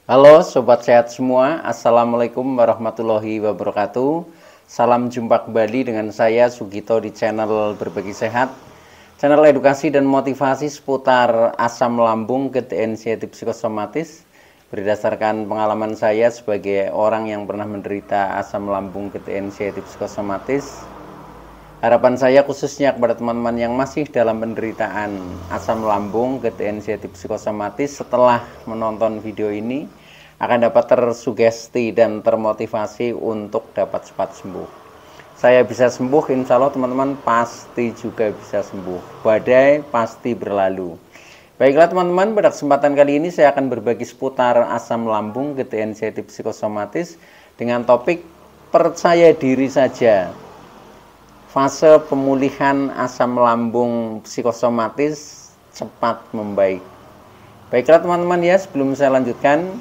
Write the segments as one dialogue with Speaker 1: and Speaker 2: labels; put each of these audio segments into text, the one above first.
Speaker 1: Halo Sobat Sehat semua, Assalamualaikum warahmatullahi wabarakatuh. Salam jumpa kembali dengan saya Sugito di channel Berbagi Sehat, channel edukasi dan motivasi seputar asam lambung, GTNC psikosomatis. Berdasarkan pengalaman saya sebagai orang yang pernah menderita asam lambung, GTNC psikosomatis, harapan saya khususnya kepada teman-teman yang masih dalam penderitaan asam lambung, GTNC psikosomatis, setelah menonton video ini akan dapat tersugesti dan termotivasi untuk dapat cepat sembuh. Saya bisa sembuh, insya Allah teman-teman pasti juga bisa sembuh. Badai pasti berlalu. Baiklah teman-teman, pada kesempatan kali ini saya akan berbagi seputar asam lambung, GTNC psikosomatis dengan topik percaya diri saja. Fase pemulihan asam lambung psikosomatis cepat membaik. Baiklah teman-teman ya, sebelum saya lanjutkan,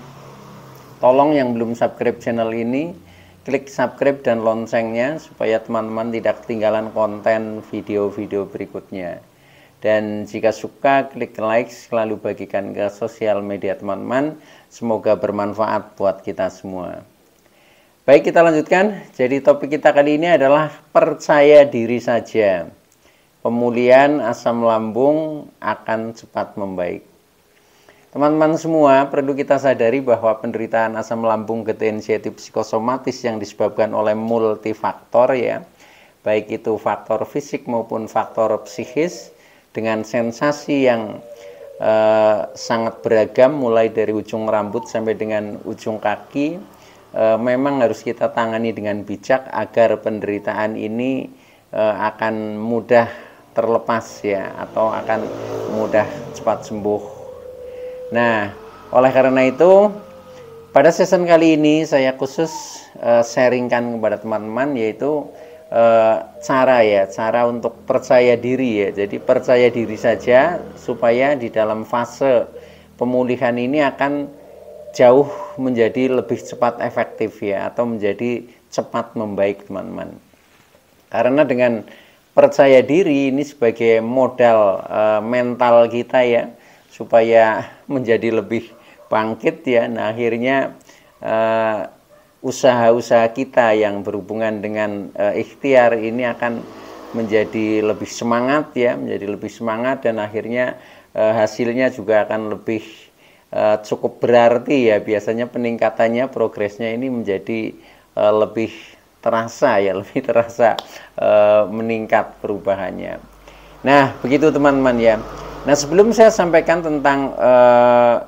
Speaker 1: tolong yang belum subscribe channel ini, klik subscribe dan loncengnya supaya teman-teman tidak ketinggalan konten video-video berikutnya. Dan jika suka, klik like, selalu bagikan ke sosial media teman-teman. Semoga bermanfaat buat kita semua. Baik, kita lanjutkan. Jadi topik kita kali ini adalah percaya diri saja. Pemulihan asam lambung akan cepat membaik. Teman-teman semua, perlu kita sadari bahwa penderitaan asam lambung, GTNC psikosomatis yang disebabkan oleh multifaktor ya, baik itu faktor fisik maupun faktor psikis, dengan sensasi yang sangat beragam mulai dari ujung rambut sampai dengan ujung kaki. Memang harus kita tangani dengan bijak agar penderitaan ini akan mudah terlepas ya, atau akan mudah cepat sembuh. Nah, oleh karena itu pada season kali ini saya khusus sharingkan kepada teman-teman, yaitu cara untuk percaya diri ya. Jadi percaya diri saja supaya di dalam fase pemulihan ini akan jauh menjadi lebih cepat efektif ya, atau menjadi cepat membaik teman-teman. Karena dengan percaya diri ini sebagai modal mental kita ya, supaya menjadi lebih bangkit ya. Nah, akhirnya usaha-usaha kita yang berhubungan dengan ikhtiar ini akan menjadi lebih semangat ya, menjadi lebih semangat, dan akhirnya hasilnya juga akan lebih cukup berarti ya. Biasanya peningkatannya, progresnya ini menjadi lebih terasa ya, lebih terasa meningkat perubahannya. Nah, begitu teman-teman ya. Nah, sebelum saya sampaikan tentang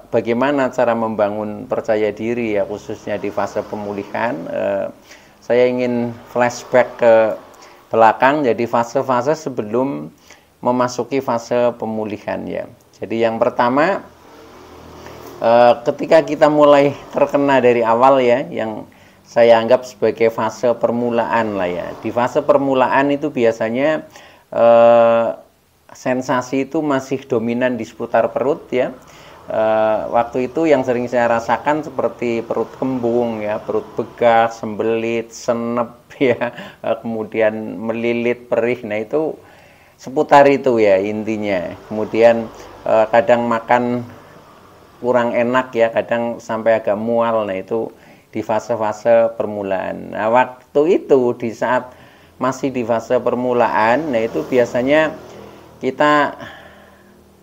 Speaker 1: bagaimana cara membangun percaya diri ya, khususnya di fase pemulihan, saya ingin flashback ke belakang, jadi fase-fase sebelum memasuki fase pemulihan ya. Jadi yang pertama, ketika kita mulai terkena dari awal ya, yang saya anggap sebagai fase permulaan lah ya. Di fase permulaan itu biasanya sensasi itu masih dominan di seputar perut ya. Waktu itu yang sering saya rasakan seperti perut kembung ya, perut begah, sembelit, senep ya, kemudian melilit, perih. Nah, itu seputar itu ya intinya. Kemudian kadang makan kurang enak ya, kadang sampai agak mual. Nah, itu di fase-fase permulaan. Nah, waktu itu di saat masih di fase permulaan, nah itu biasanya kita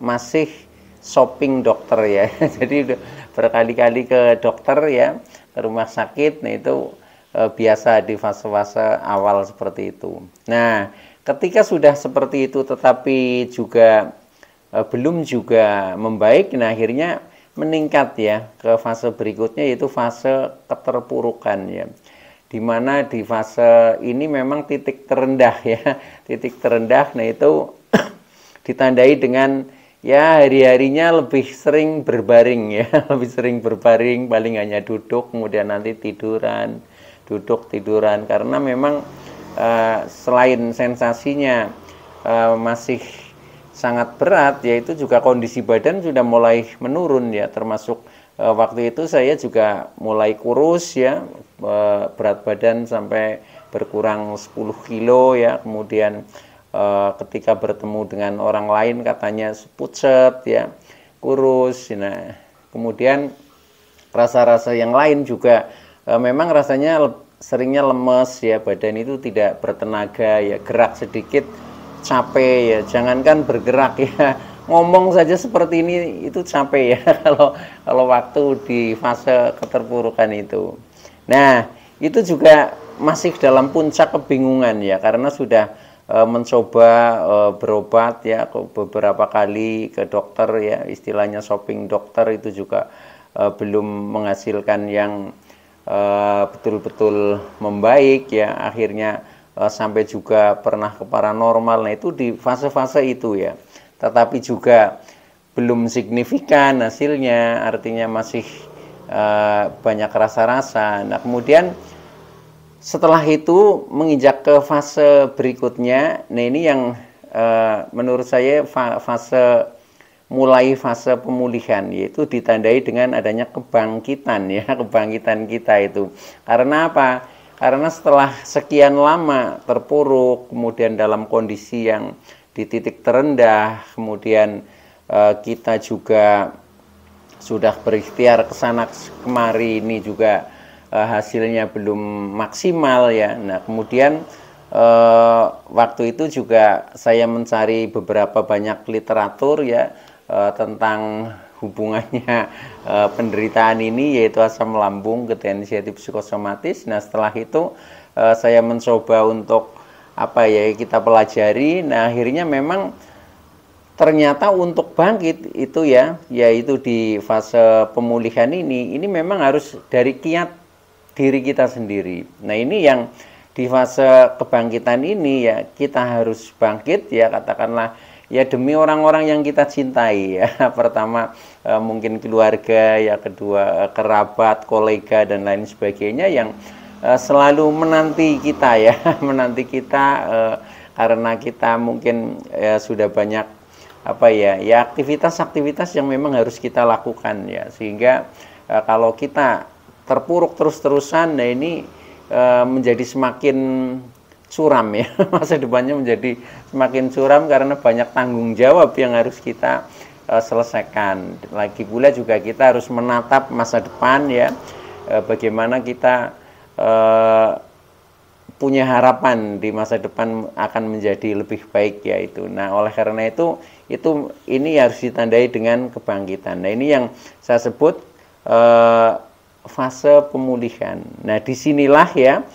Speaker 1: masih shopping dokter ya. Jadi berkali-kali ke dokter ya, ke rumah sakit. Nah, itu biasa di fase-fase awal seperti itu. Nah, ketika sudah seperti itu tetapi juga belum juga membaik, nah akhirnya meningkat ya ke fase berikutnya, yaitu fase keterpurukan ya, dimana di fase ini memang titik terendah ya, titik terendah. Nah, itu ditandai dengan ya hari-harinya lebih sering berbaring ya, lebih sering berbaring, paling hanya duduk, kemudian nanti tiduran, duduk tiduran, karena memang selain sensasinya masih sangat berat, yaitu juga kondisi badan sudah mulai menurun ya, termasuk waktu itu saya juga mulai kurus ya, berat badan sampai berkurang 10 kilo ya. Kemudian ketika bertemu dengan orang lain katanya pucet ya, kurus. Nah, kemudian rasa-rasa yang lain juga memang rasanya seringnya lemes ya, badan itu tidak bertenaga ya, gerak sedikit capek ya, jangankan bergerak ya, ngomong saja seperti ini itu capek ya kalau waktu di fase keterpurukan itu. Nah, itu juga masih dalam puncak kebingungan ya, karena sudah mencoba berobat ya beberapa kali ke dokter ya, istilahnya shopping dokter, itu juga belum menghasilkan yang betul-betul membaik ya, akhirnya sampai juga pernah ke paranormal. Nah, itu di fase-fase itu ya, tetapi juga belum signifikan hasilnya, artinya masih banyak rasa-rasa. Nah, kemudian setelah itu menginjak ke fase berikutnya. Nah, ini yang menurut saya mulai fase pemulihan, yaitu ditandai dengan adanya kebangkitan ya, kebangkitan kita itu. Karena apa? Karena setelah sekian lama terpuruk, kemudian dalam kondisi yang di titik terendah, kemudian kita juga sudah berikhtiar kesana kemari, ini juga hasilnya belum maksimal ya. Nah, kemudian waktu itu juga saya mencari beberapa banyak literatur ya tentang hubungannya penderitaan ini, yaitu asam lambung, gejala inisiatif psikosomatis. Nah, setelah itu saya mencoba untuk kita pelajari. Nah, akhirnya memang ternyata untuk bangkit itu ya, yaitu di fase pemulihan ini memang harus dari kiat diri kita sendiri. Nah, ini yang di fase kebangkitan ini ya, kita harus bangkit ya, katakanlah ya demi orang-orang yang kita cintai ya. Pertama mungkin keluarga, ya kedua kerabat, kolega dan lain sebagainya yang selalu menanti kita ya, menanti kita karena kita mungkin sudah banyak aktivitas-aktivitas yang memang harus kita lakukan ya, sehingga kalau kita terpuruk terus-terusan, nah ini menjadi semakin suram ya, masa depannya menjadi semakin suram karena banyak tanggung jawab yang harus kita selesaikan. Lagi pula juga kita harus menatap masa depan ya, bagaimana kita punya harapan di masa depan akan menjadi lebih baik ya itu. Nah, oleh karena itu ini harus ditandai dengan kebangkitan. Nah, ini yang saya sebut fase pemulihan. Nah, disinilah ya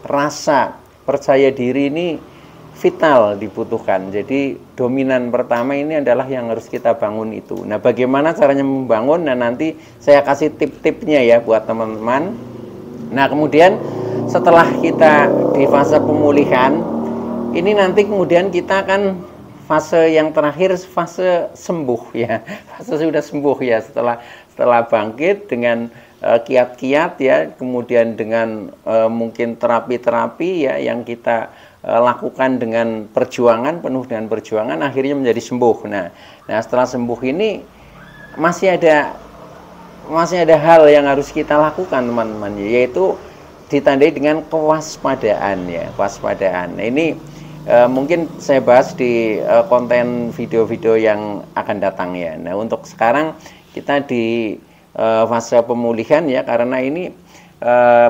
Speaker 1: rasa percaya diri ini vital dibutuhkan. Jadi dominan pertama ini adalah yang harus kita bangun itu. Nah, bagaimana caranya membangun? Nah, nanti saya kasih tip-tipnya ya buat teman-teman. Nah, kemudian setelah kita di fase pemulihan ini, nanti kemudian kita akan fase yang terakhir, fase sembuh ya. Fase sudah sembuh ya, setelah bangkit dengan kiat-kiat ya, kemudian dengan mungkin terapi-terapi ya yang kita lakukan dengan perjuangan, penuh dengan perjuangan, akhirnya menjadi sembuh. Nah, setelah sembuh ini masih ada hal yang harus kita lakukan teman-teman, yaitu ditandai dengan kewaspadaan ya, kewaspadaan. Nah, ini mungkin saya bahas di konten video-video yang akan datang ya. Nah, untuk sekarang kita di fase pemulihan ya, karena ini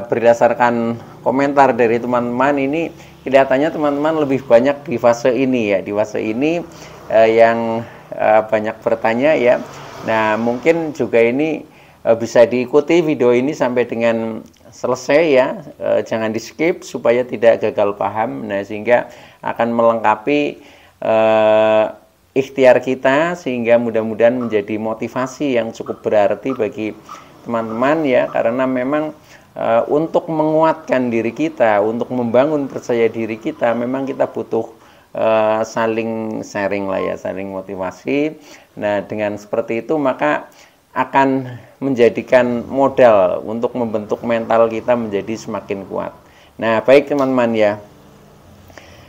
Speaker 1: berdasarkan komentar dari teman-teman ini kelihatannya teman-teman lebih banyak di fase ini ya, di fase ini yang banyak bertanya ya. Nah, mungkin juga ini bisa diikuti video ini sampai dengan selesai ya, jangan di skip supaya tidak gagal paham. Nah, sehingga akan melengkapi ikhtiar kita, sehingga mudah-mudahan menjadi motivasi yang cukup berarti bagi teman-teman ya, karena memang untuk menguatkan diri kita, untuk membangun percaya diri kita, memang kita butuh saling sharing lah ya, saling motivasi. Nah, dengan seperti itu maka akan menjadikan modal untuk membentuk mental kita menjadi semakin kuat. Nah, baik teman-teman ya.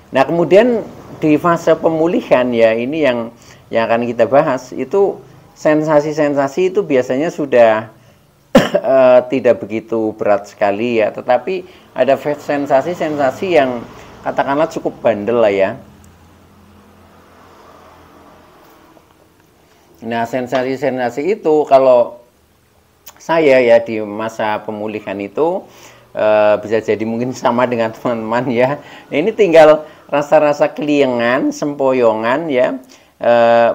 Speaker 1: Nah, kemudian di fase pemulihan ya, ini yang akan kita bahas, itu sensasi-sensasi itu biasanya sudah tidak begitu berat sekali ya, tetapi ada sensasi-sensasi yang katakanlah cukup bandel lah ya. Nah, sensasi-sensasi itu kalau saya ya di masa pemulihan itu bisa jadi mungkin sama dengan teman-teman ya. Nah, ini tinggal rasa-rasa keliengan, sempoyongan ya,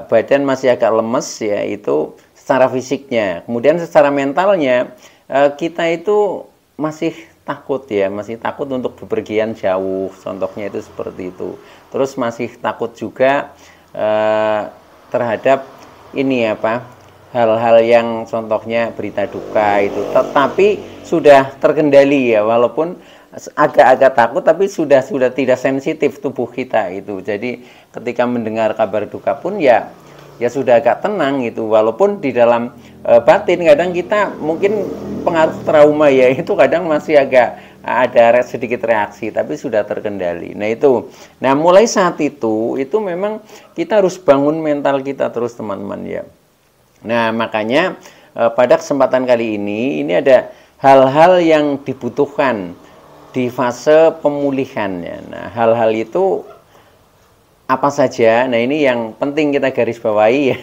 Speaker 1: badan masih agak lemes ya, itu secara fisiknya. Kemudian secara mentalnya kita itu masih takut ya, masih takut untuk bepergian jauh, contohnya itu seperti itu. Terus masih takut juga terhadap ini apa, hal-hal yang contohnya berita duka itu, tetapi sudah terkendali ya, walaupun agak-agak takut tapi sudah tidak sensitif tubuh kita itu. Jadi ketika mendengar kabar duka pun ya sudah agak tenang itu, walaupun di dalam batin kadang kita mungkin pengaruh trauma ya, itu kadang masih agak ada sedikit reaksi, tapi sudah terkendali. Nah itu, nah mulai saat itu memang kita harus bangun mental kita terus teman-teman ya. Nah makanya pada kesempatan kali ini ada hal-hal yang dibutuhkan di fase pemulihan ya. Nah hal-hal itu apa saja? Nah ini yang penting kita garis bawahi ya.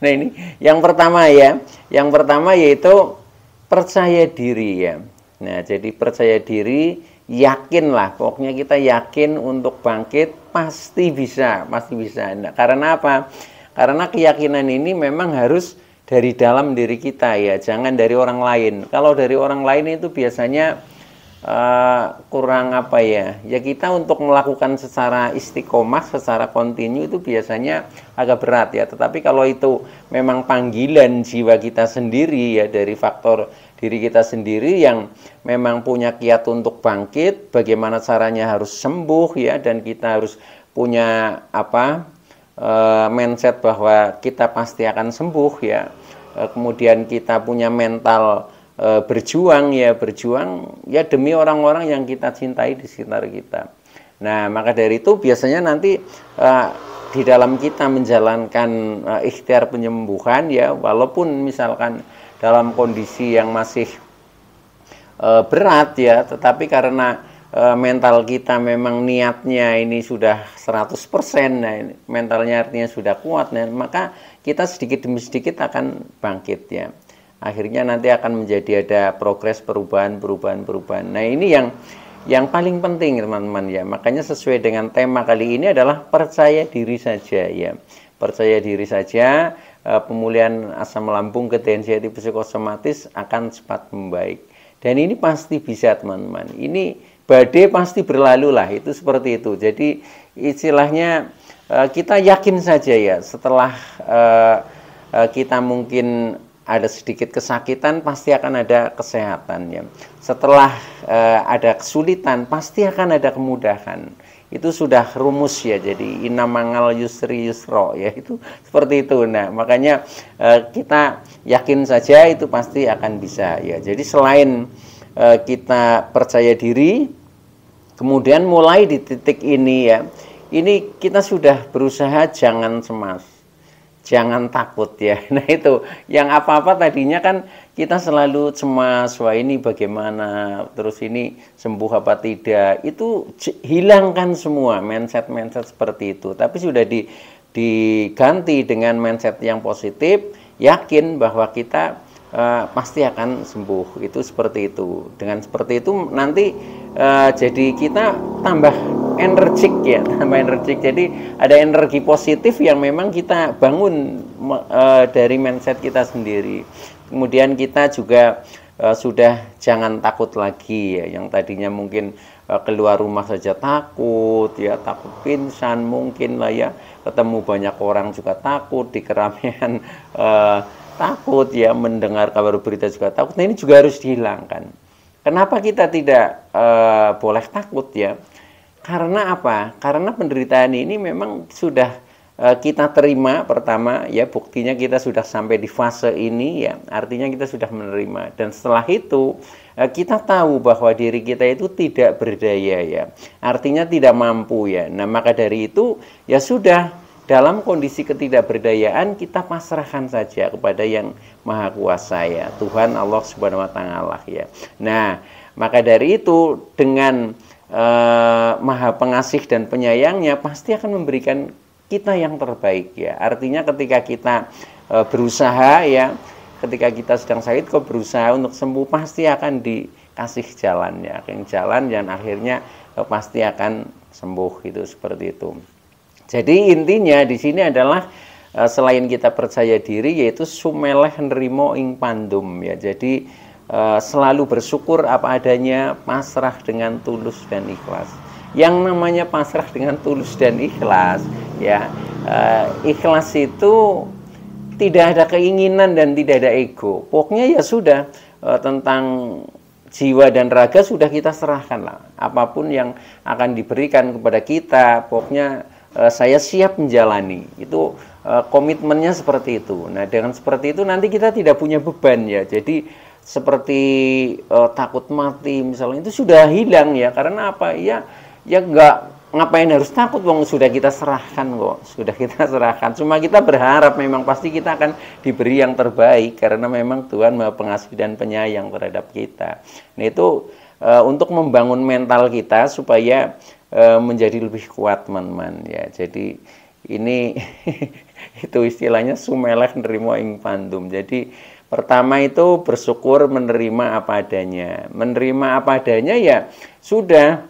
Speaker 1: Nah ini yang pertama ya, yang pertama yaitu percaya diri ya. Nah jadi percaya diri, yakinlah, pokoknya kita yakin untuk bangkit, pasti bisa, pasti bisa. Nah, karena apa? Karena keyakinan ini memang harus dari dalam diri kita ya, jangan dari orang lain. Kalau dari orang lain itu biasanya kurang apa ya, ya kita untuk melakukan secara istiqomah, secara kontinu itu biasanya agak berat ya. Tetapi kalau itu memang panggilan jiwa kita sendiri ya, dari faktor diri kita sendiri yang memang punya kiat untuk bangkit, bagaimana caranya harus sembuh ya, dan kita harus punya apa, mindset bahwa kita pasti akan sembuh ya. Kemudian kita punya mental berjuang ya demi orang-orang yang kita cintai di sekitar kita. Nah maka dari itu biasanya nanti di dalam kita menjalankan ikhtiar penyembuhan ya, walaupun misalkan dalam kondisi yang masih berat ya, tetapi karena mental kita memang niatnya ini sudah 100%, nah ini, mentalnya artinya sudah kuat, nah, maka kita sedikit demi sedikit akan bangkit ya. Akhirnya nanti akan menjadi ada progres perubahan. Nah ini yang paling penting teman-teman ya. Makanya sesuai dengan tema kali ini adalah percaya diri saja ya. Percaya diri saja, pemulihan asam lambung, ketensi psikosomatis akan cepat membaik. Dan ini pasti bisa teman-teman. Ini badai pasti berlalu lah, itu seperti itu. Jadi istilahnya kita yakin saja ya, setelah kita mungkin ada sedikit kesakitan, pasti akan ada kesehatan ya. Setelah ada kesulitan, pasti akan ada kemudahan. Itu sudah rumus ya. Jadi inna mangal yusri yusro ya, itu seperti itu. Nah makanya kita yakin saja itu pasti akan bisa ya. Jadi selain kita percaya diri, kemudian mulai di titik ini ya, ini kita sudah berusaha jangan cemas, jangan takut ya. Nah itu yang apa-apa tadinya kan kita selalu cemas, wah ini bagaimana, terus ini sembuh apa tidak, itu hilangkan semua mindset seperti itu. Tapi sudah diganti dengan mindset yang positif, yakin bahwa kita pasti akan sembuh, itu seperti itu. Dengan seperti itu nanti jadi kita tambah energik ya, tambah energik. Jadi ada energi positif yang memang kita bangun dari mindset kita sendiri. Kemudian kita juga sudah jangan takut lagi ya, yang tadinya mungkin keluar rumah saja takut ya, takut pingsan mungkin lah ya, ketemu banyak orang juga takut, di keramaian takut ya, mendengar kabar berita juga takut. Nah ini juga harus dihilangkan. Kenapa kita tidak boleh takut ya? Karena apa? Karena penderitaan ini memang sudah kita terima pertama ya, buktinya kita sudah sampai di fase ini ya, artinya kita sudah menerima. Dan setelah itu kita tahu bahwa diri kita itu tidak berdaya ya, artinya tidak mampu ya. Nah maka dari itu ya sudah, dalam kondisi ketidakberdayaan kita pasrahkan saja kepada yang Maha Kuasa ya, Tuhan Allah Subhanahu wa taala ya. Nah, maka dari itu dengan Maha Pengasih dan Penyayangnya pasti akan memberikan kita yang terbaik ya. Artinya ketika kita berusaha ya, ketika kita sedang sakit kok berusaha untuk sembuh, pasti akan dikasih jalannya, jalan yang akhirnya pasti akan sembuh gitu, seperti itu. Jadi intinya di sini adalah selain kita percaya diri, yaitu sumeleh nrimo ing pandum ya. Jadi selalu bersyukur apa adanya, pasrah dengan tulus dan ikhlas. Yang namanya pasrah dengan tulus dan ikhlas ya, ikhlas itu tidak ada keinginan dan tidak ada ego. Pokoknya ya sudah, tentang jiwa dan raga sudah kita serahkan lah. Apapun yang akan diberikan kepada kita, pokoknya saya siap menjalani. Itu komitmennya seperti itu. Nah, dengan seperti itu nanti kita tidak punya beban ya. Jadi seperti takut mati misalnya, itu sudah hilang ya. Karena apa? Ya nggak, ngapain harus takut, wong sudah kita serahkan kok, sudah kita serahkan. Cuma kita berharap memang pasti kita akan diberi yang terbaik, karena memang Tuhan Maha Pengasih dan Penyayang terhadap kita. Nah itu untuk membangun mental kita supaya menjadi lebih kuat, teman-teman ya. Jadi ini itu istilahnya sumeleh nrimo ing pandum. Jadi pertama itu bersyukur, menerima apa adanya. Menerima apa adanya ya sudah.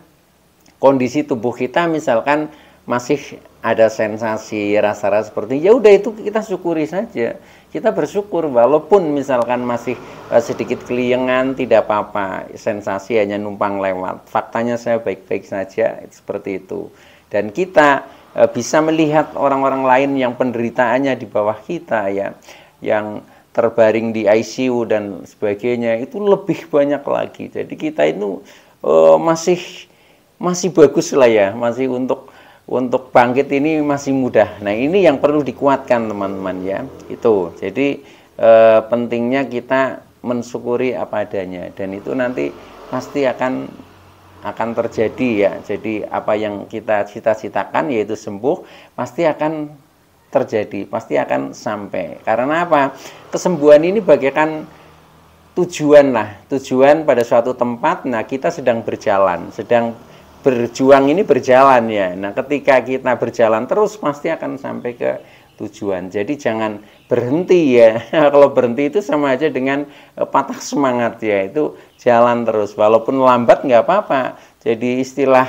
Speaker 1: Kondisi tubuh kita misalkan masih ada sensasi rasa-rasa seperti, ya udah itu kita syukuri saja. Kita bersyukur walaupun misalkan masih sedikit keliengan, tidak apa-apa, sensasi hanya numpang lewat. Faktanya saya baik-baik saja, seperti itu. Dan kita bisa melihat orang-orang lain yang penderitaannya di bawah kita ya, yang terbaring di ICU dan sebagainya, itu lebih banyak lagi. Jadi kita itu masih bagus lah ya, masih untuk bangkit ini masih mudah. Nah ini yang perlu dikuatkan, teman-teman ya. Itu jadi pentingnya kita mensyukuri apa adanya, dan itu nanti pasti akan terjadi ya. Jadi apa yang kita cita-citakan yaitu sembuh, pasti akan terjadi, pasti akan sampai. Karena apa? Kesembuhan ini bagaikan tujuan lah, tujuan pada suatu tempat. Nah kita sedang berjalan, sedang berjuang ini berjalan ya. Nah ketika kita berjalan terus pasti akan sampai ke tujuan. Jadi jangan berhenti ya. Kalau berhenti itu sama aja dengan patah semangat ya. Itu jalan terus, walaupun lambat nggak apa-apa. Jadi istilah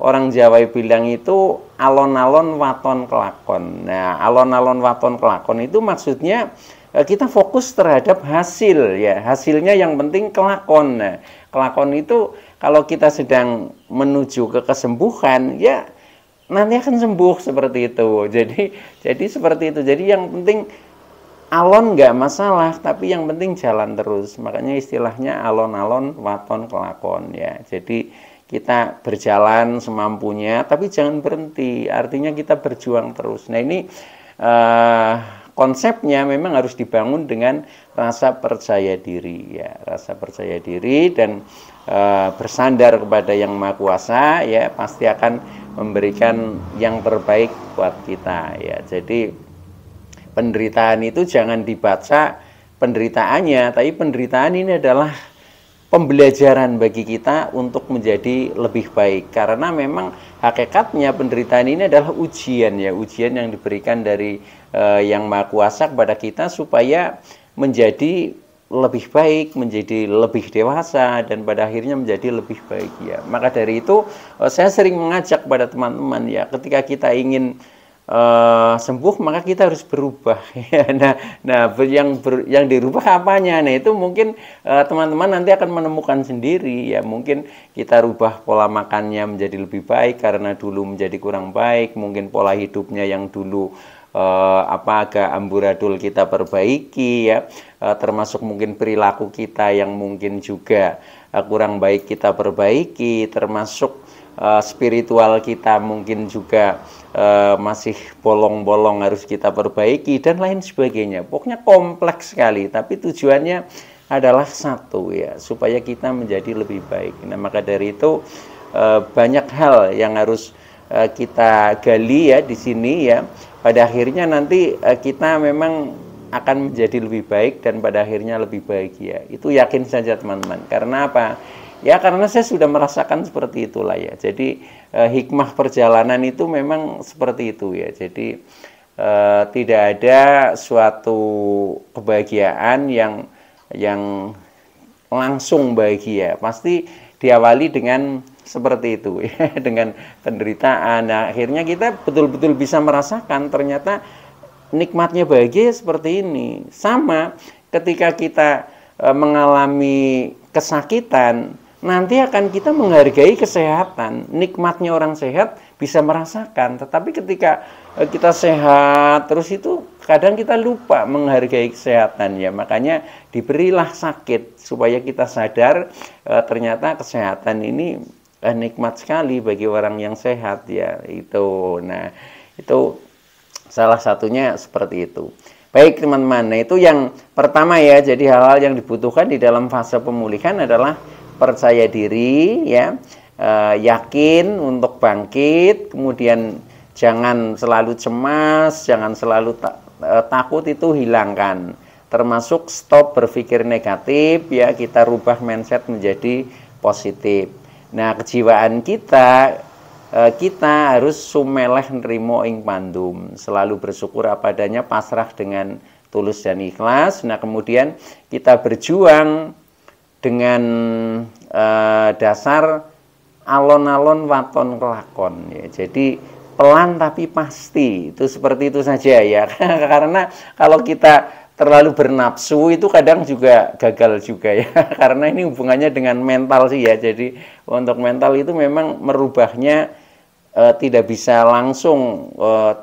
Speaker 1: orang Jawa bilang itu alon-alon waton kelakon. Nah alon-alon waton kelakon itu maksudnya kita fokus terhadap hasil ya. Hasilnya yang penting kelakon. Nah kelakon itu kalau kita sedang menuju ke kesembuhan, ya nanti akan sembuh, seperti itu. Jadi seperti itu. Jadi yang penting alon nggak masalah, tapi yang penting jalan terus. Makanya istilahnya alon-alon waton kelakon ya. Jadi kita berjalan semampunya, tapi jangan berhenti. Artinya kita berjuang terus. Nah ini konsepnya memang harus dibangun dengan rasa percaya diri ya, rasa percaya diri dan bersandar kepada Yang Maha Kuasa ya, pasti akan memberikan yang terbaik buat kita ya. Jadi penderitaan itu jangan dibaca penderitaannya, tapi penderitaan ini adalah pembelajaran bagi kita untuk menjadi lebih baik. Karena memang hakikatnya penderitaan ini adalah ujian ya, ujian yang diberikan dari Yang Maha Kuasa kepada kita supaya menjadi lebih baik, menjadi lebih dewasa, dan pada akhirnya menjadi lebih baik ya. Maka dari itu saya sering mengajak pada teman-teman ya, ketika kita ingin sembuh maka kita harus berubah ya. Yang dirubah apanya? Nah itu mungkin teman-teman nanti akan menemukan sendiri ya. Mungkin kita rubah pola makannya menjadi lebih baik karena dulu menjadi kurang baik. Mungkin pola hidupnya yang dulu agak amburadul kita perbaiki ya, termasuk mungkin perilaku kita yang mungkin juga kurang baik kita perbaiki, termasuk spiritual kita mungkin juga masih bolong-bolong harus kita perbaiki, dan lain sebagainya. Pokoknya kompleks sekali, tapi tujuannya adalah satu ya, supaya kita menjadi lebih baik. Nah maka dari itu banyak hal yang harus kita gali ya di sini ya. Pada akhirnya nanti kita memang akan menjadi lebih baik dan pada akhirnya lebih bahagia. Itu yakin saja teman-teman. Karena apa? Ya karena saya sudah merasakan seperti itulah ya. Jadi hikmah perjalanan itu memang seperti itu ya. Jadi tidak ada suatu kebahagiaan yang langsung bahagia. Pasti diawali dengan seperti itu ya, dengan penderitaan. Nah, akhirnya kita betul-betul bisa merasakan ternyata nikmatnya bahagia seperti ini. Sama ketika kita mengalami kesakitan, nanti akan kita menghargai kesehatan. Nikmatnya orang sehat bisa merasakan, tetapi ketika kita sehat terus itu kadang kita lupa menghargai kesehatan ya. Makanya diberilah sakit supaya kita sadar ternyata kesehatan ini nikmat sekali bagi orang yang sehat ya. Itu. Nah, itu salah satunya seperti itu. Baik teman-teman, nah itu yang pertama ya. Jadi hal-hal yang dibutuhkan di dalam fase pemulihan adalah percaya diri ya, yakin untuk bangkit, kemudian jangan selalu cemas, jangan selalu takut, itu hilangkan. Termasuk stop berpikir negatif ya, kita rubah mindset menjadi positif. Nah, kejiwaan kita harus sumeleh nrimo ing pandum, selalu bersyukur apa adanya, pasrah dengan tulus dan ikhlas. Nah, kemudian kita berjuang dengan dasar alon-alon waton kelakon ya. Jadi pelan tapi pasti, itu seperti itu saja ya. Karena kalau kita terlalu bernafsu itu kadang juga gagal juga ya. Karena ini hubungannya dengan mental sih ya. Jadi untuk mental itu memang merubahnya tidak bisa langsung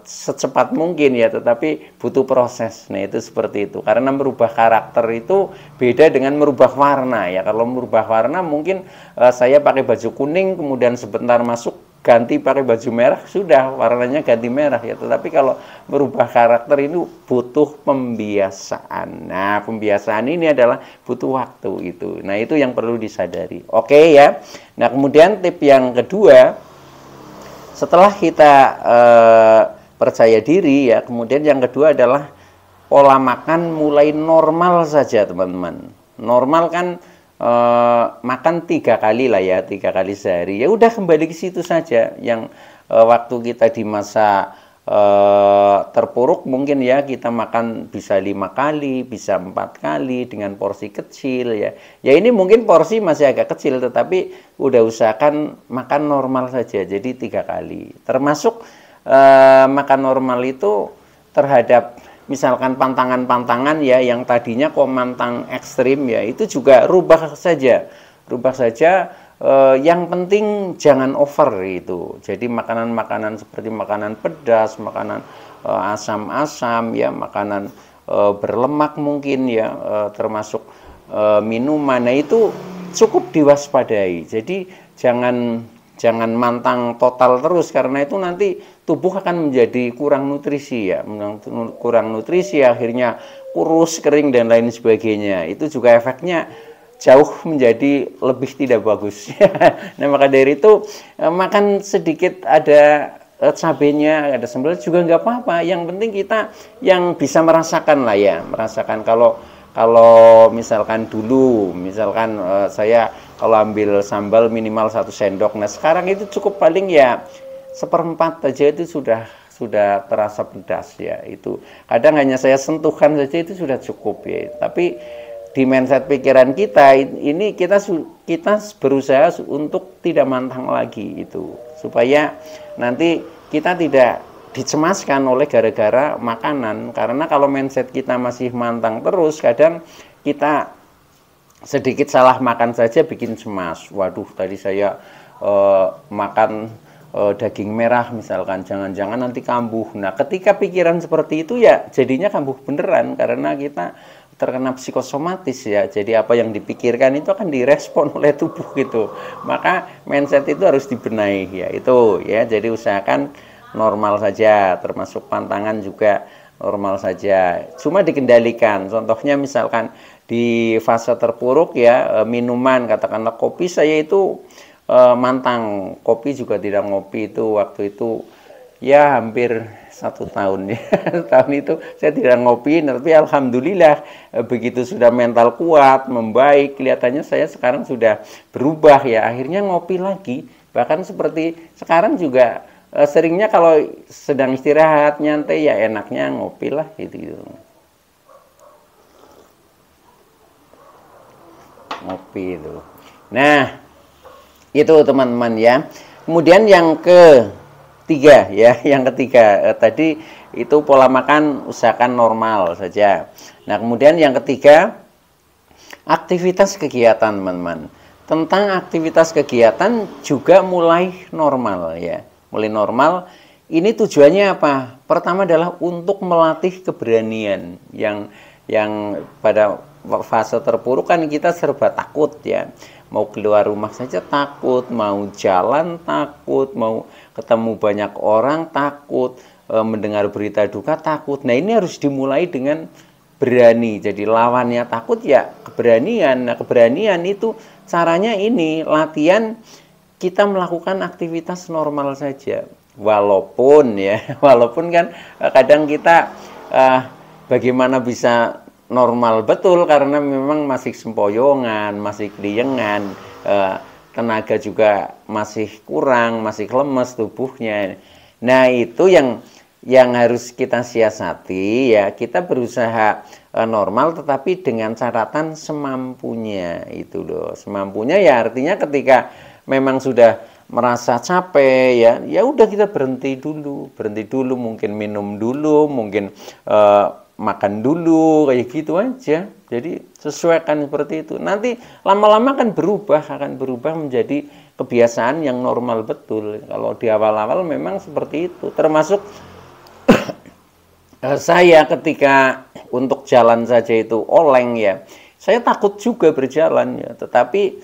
Speaker 1: secepat mungkin ya, tetapi butuh proses. Nah, itu seperti itu. Karena merubah karakter itu beda dengan merubah warna ya. Kalau merubah warna mungkin saya pakai baju kuning, kemudian sebentar masuk ganti pakai baju merah, sudah warnanya ganti merah ya. Tetapi kalau merubah karakter itu butuh pembiasaan. Nah, pembiasaan ini adalah butuh waktu itu. Nah, itu yang perlu disadari. Oke ya. Nah, kemudian tip yang kedua, setelah kita percaya diri ya, kemudian yang kedua adalah pola makan mulai normal saja teman-teman. Normal kan makan 3 kali lah ya, 3 kali sehari. Ya udah kembali ke situ saja. Yang waktu kita di masa terpuruk mungkin ya kita makan bisa 5 kali, bisa 4 kali dengan porsi kecil ya. Ya ini mungkin porsi masih agak kecil, tetapi udah usahakan makan normal saja. Jadi 3 kali. Termasuk makan normal itu terhadap misalkan pantangan-pantangan ya yang tadinya kok mantang ekstrim ya, itu juga rubah saja. Rubah saja. Yang penting jangan over itu. Jadi makanan-makanan seperti makanan pedas, makanan asam-asam ya, makanan berlemak mungkin ya, termasuk minuman. Nah, itu cukup diwaspadai. Jadi jangan mantang total terus, karena itu nanti tubuh akan menjadi kurang nutrisi ya, kurang nutrisi akhirnya kurus, kering dan lain sebagainya. Itu juga efeknya jauh menjadi lebih tidak bagus. Nah, maka dari itu makan sedikit ada cabenya, ada sambal juga nggak apa-apa. Yang penting kita yang bisa merasakan lah ya, merasakan. Kalau misalkan dulu, misalkan saya kalau ambil sambal minimal 1 sendok. Nah, sekarang itu cukup paling ya 1/4 aja itu sudah terasa pedas ya. Itu kadang hanya saya sentuhkan saja itu sudah cukup ya. Tapi di mindset pikiran kita ini kita berusaha untuk tidak mantang lagi itu, supaya nanti kita tidak dicemaskan oleh gara-gara makanan. Karena kalau mindset kita masih mantang terus, kadang kita sedikit salah makan saja bikin cemas. Waduh, tadi saya makan daging merah misalkan, jangan-jangan nanti kambuh. Nah, ketika pikiran seperti itu ya jadinya kambuh beneran, karena kita terkena psikosomatis ya. Jadi apa yang dipikirkan itu akan direspon oleh tubuh gitu. Maka mindset itu harus dibenahi ya. Itu ya. Jadi usahakan normal saja, termasuk pantangan juga normal saja. Cuma dikendalikan. Contohnya misalkan di fase terpuruk ya, minuman katakanlah kopi, saya itu mantang kopi juga tidak ngopi itu waktu itu ya hampir 1 tahun ya. Tahun itu saya tidak ngopi, tapi alhamdulillah begitu sudah mental kuat, membaik, kelihatannya saya sekarang sudah berubah ya, akhirnya ngopi lagi. Bahkan seperti sekarang juga seringnya kalau sedang istirahat nyantai ya enaknya ngopi lah gitu. Ngopi itu. Nah, itu teman-teman ya. Kemudian yang ketiga ya, yang ketiga tadi itu pola makan usahakan normal saja. Nah, kemudian yang ketiga aktivitas kegiatan teman-teman. Tentang aktivitas kegiatan juga mulai normal ya. Mulai normal. Ini tujuannya apa? Pertama adalah untuk melatih keberanian yang pada fase terpuruk kan kita serba takut ya. Mau keluar rumah saja takut, mau jalan takut, mau ketemu banyak orang takut, mendengar berita duka takut. Nah, ini harus dimulai dengan berani. Jadi lawannya takut ya keberanian. Nah, keberanian itu caranya ini latihan kita melakukan aktivitas normal saja. Walaupun ya, walaupun kan kadang kita bagaimana bisa normal betul karena memang masih sempoyongan, masih keliengan, tenaga juga masih kurang, masih lemes tubuhnya. Nah, itu yang harus kita siasati ya, kita berusaha normal tetapi dengan catatan semampunya itu loh. Semampunya ya artinya ketika memang sudah merasa capek ya udah kita berhenti dulu, mungkin minum dulu, mungkin makan dulu kayak gitu aja. Jadi sesuaikan seperti itu. Nanti lama-lama akan berubah menjadi kebiasaan yang normal betul. Kalau di awal-awal memang seperti itu. Termasuk saya ketika untuk jalan saja itu oleng ya. Saya takut juga berjalan ya, tetapi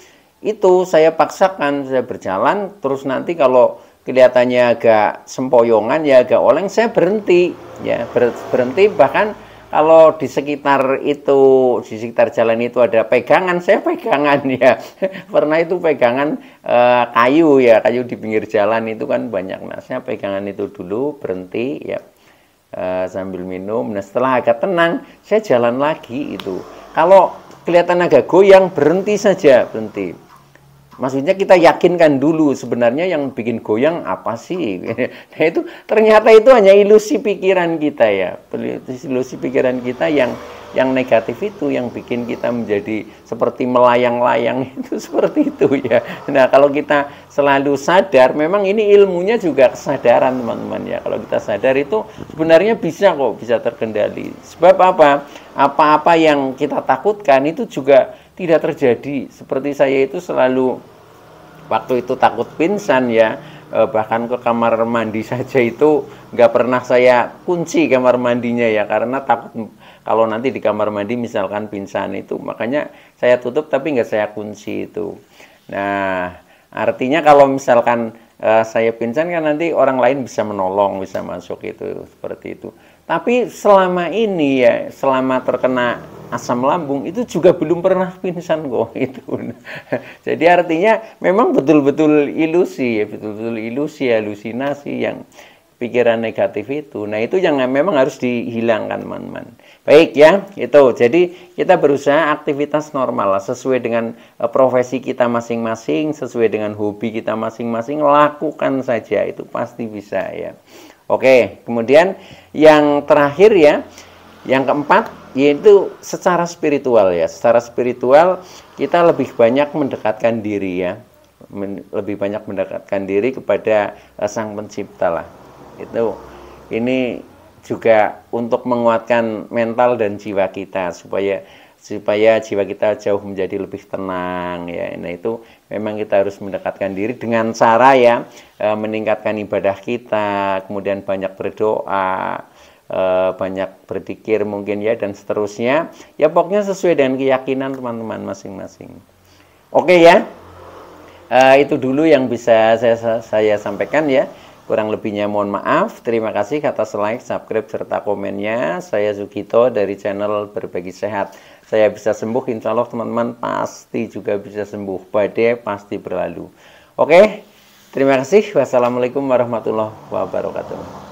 Speaker 1: itu saya paksakan, saya berjalan, terus nanti kalau kelihatannya agak sempoyongan ya agak oleng, saya berhenti ya, berhenti. Bahkan kalau di sekitar jalan itu ada pegangan, saya pegangan ya. Pernah itu pegangan kayu di pinggir jalan itu kan banyak. Nah, saya pegangan itu dulu, berhenti ya, sambil minum. Nah, setelah agak tenang saya jalan lagi itu. Kalau kelihatan agak goyang, berhenti saja, berhenti. Maksudnya kita yakinkan dulu sebenarnya yang bikin goyang apa sih. Nah, itu ternyata itu hanya ilusi pikiran kita ya. Ilusi pikiran kita yang negatif itu yang bikin kita menjadi seperti melayang-layang itu seperti itu ya. Nah, kalau kita selalu sadar, memang ini ilmunya juga kesadaran teman-teman ya. Kalau kita sadar itu sebenarnya bisa terkendali. Sebab apa? Apa-apa yang kita takutkan itu juga tidak terjadi. Seperti saya itu selalu waktu itu takut pingsan ya, bahkan ke kamar mandi saja itu nggak pernah saya kunci kamar mandinya ya, karena takut kalau nanti di kamar mandi misalkan pingsan itu, makanya saya tutup tapi nggak saya kunci itu. Nah, artinya kalau misalkan saya pingsan kan nanti orang lain bisa menolong, bisa masuk itu, seperti itu. Tapi selama ini ya, selama terkena asam lambung itu juga belum pernah pingsan kok itu. Jadi artinya memang betul-betul ilusi ya, betul-betul ilusi, halusinasi yang pikiran negatif itu. Nah, itu yang memang harus dihilangkan teman-teman. Baik ya, itu. Jadi kita berusaha aktivitas normal sesuai dengan profesi kita masing-masing, sesuai dengan hobi kita masing-masing, lakukan saja, itu pasti bisa ya. Oke, kemudian yang terakhir ya, yang keempat yaitu secara spiritual ya. Secara spiritual kita lebih banyak mendekatkan diri ya, lebih banyak mendekatkan diri kepada Sang Pencipta lah. Ini juga untuk menguatkan mental dan jiwa kita supaya jiwa kita jauh menjadi lebih tenang ya. Nah, itu memang kita harus mendekatkan diri dengan cara ya meningkatkan ibadah kita, kemudian banyak berdoa, banyak berzikir mungkin ya, dan seterusnya ya, pokoknya sesuai dengan keyakinan teman-teman masing-masing. Oke ya, itu dulu yang bisa saya sampaikan ya. Kurang lebihnya mohon maaf. Terima kasih atas like, subscribe, serta komennya. Saya Sugito dari channel Berbagi Sehat. Saya bisa sembuh, insya Allah teman-teman pasti juga bisa sembuh. Badai pasti berlalu. Oke, terima kasih. Wassalamualaikum warahmatullahi wabarakatuh.